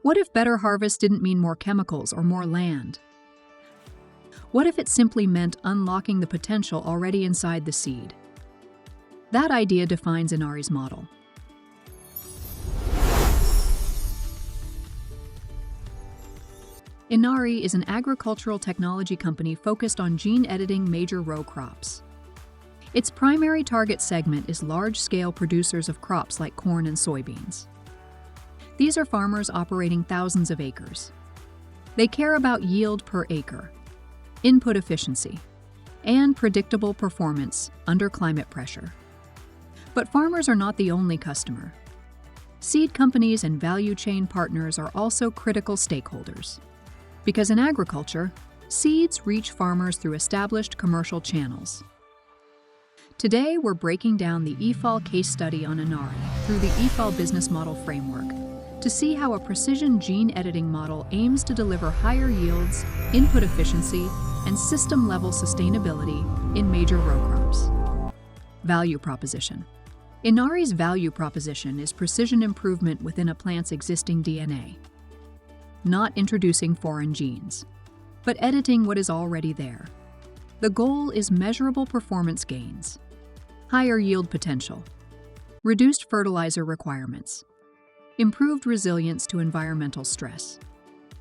What if better harvest didn't mean more chemicals or more land? What if it simply meant unlocking the potential already inside the seed? That idea defines Inari's model. Inari is an agricultural technology company focused on gene-editing major row crops. Its primary target segment is large-scale producers of crops like corn and soybeans. These are farmers operating thousands of acres. They care about yield per acre, input efficiency, and predictable performance under climate pressure. But farmers are not the only customer. Seed companies and value chain partners are also critical stakeholders. Because in agriculture, seeds reach farmers through established commercial channels. Today, we're breaking down the IFAL case study on Inari through the IFAL Business Model Framework to see how a precision gene editing model aims to deliver higher yields, input efficiency, and system-level sustainability in major row crops. Value proposition. Inari's value proposition is precision improvement within a plant's existing DNA. Not introducing foreign genes, but editing what is already there. The goal is measurable performance gains, higher yield potential, reduced fertilizer requirements, improved resilience to environmental stress.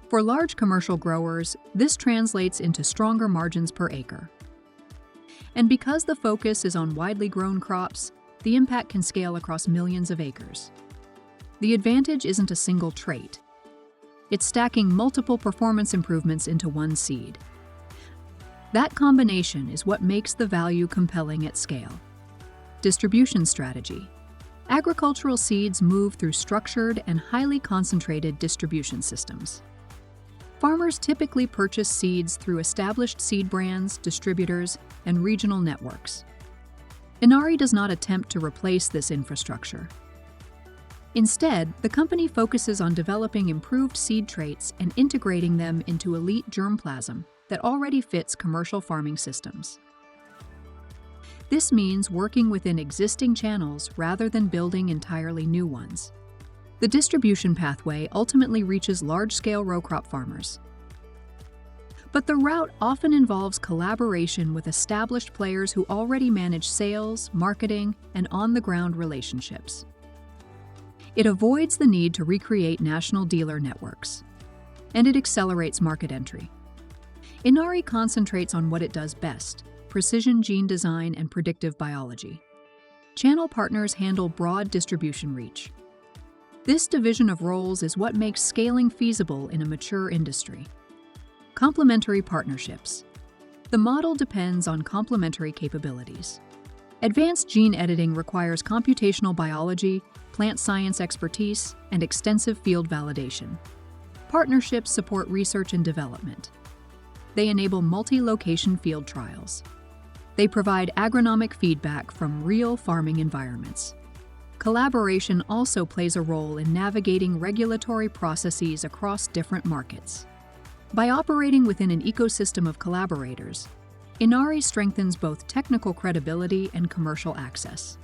For large commercial growers, this translates into stronger margins per acre. And because the focus is on widely grown crops, the impact can scale across millions of acres. The advantage isn't a single trait. It's stacking multiple performance improvements into one seed. That combination is what makes the value compelling at scale. Distribution strategy. Agricultural seeds move through structured and highly concentrated distribution systems. Farmers typically purchase seeds through established seed brands, distributors, and regional networks. Inari does not attempt to replace this infrastructure. Instead, the company focuses on developing improved seed traits and integrating them into elite germplasm that already fits commercial farming systems. This means working within existing channels rather than building entirely new ones. The distribution pathway ultimately reaches large-scale row crop farmers. But the route often involves collaboration with established players who already manage sales, marketing, and on-the-ground relationships. It avoids the need to recreate national dealer networks, and it accelerates market entry. Inari concentrates on what it does best: precision gene design and predictive biology. Channel partners handle broad distribution reach. This division of roles is what makes scaling feasible in a mature industry. Complementary partnerships. The model depends on complementary capabilities. Advanced gene editing requires computational biology, plant science expertise, and extensive field validation. Partnerships support research and development. They enable multi-location field trials. They provide agronomic feedback from real farming environments. Collaboration also plays a role in navigating regulatory processes across different markets. By operating within an ecosystem of collaborators, Inari strengthens both technical credibility and commercial access.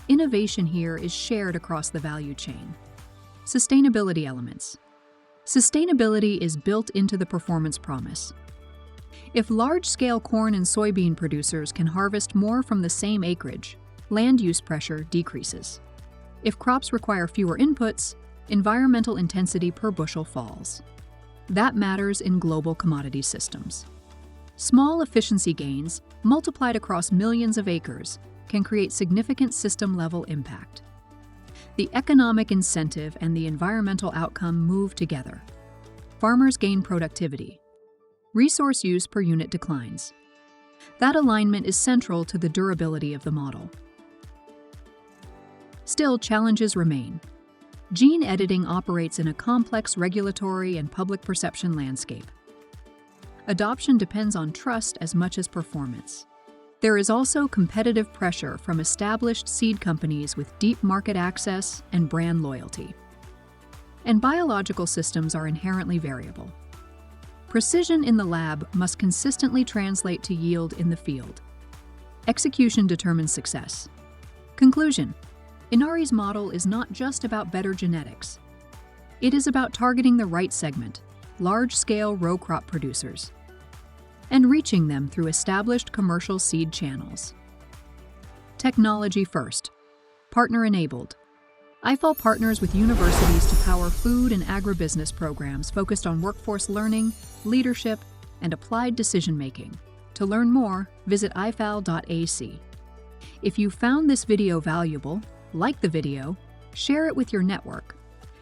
Innovation here is shared across the value chain. Sustainability elements. Sustainability is built into the performance promise. If large-scale corn and soybean producers can harvest more from the same acreage, land use pressure decreases. If crops require fewer inputs, environmental intensity per bushel falls. That matters in global commodity systems. Small efficiency gains, multiplied across millions of acres, can create significant system-level impact. The economic incentive and the environmental outcome move together. Farmers gain productivity. Resource use per unit declines. That alignment is central to the durability of the model. Still, challenges remain. Gene editing operates in a complex regulatory and public perception landscape. Adoption depends on trust as much as performance. There is also competitive pressure from established seed companies with deep market access and brand loyalty. And biological systems are inherently variable. Precision in the lab must consistently translate to yield in the field. Execution determines success. Conclusion: Inari's model is not just about better genetics. It is about targeting the right segment, large-scale row crop producers, and reaching them through established commercial seed channels. Technology first. Partner-enabled. IFAL partners with universities to power food and agribusiness programs focused on workforce learning, leadership, and applied decision-making. To learn more, visit ifal.ac. If you found this video valuable, like the video, share it with your network,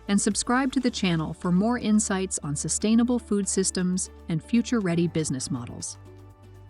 and subscribe to the channel for more insights on sustainable food systems and future-ready business models.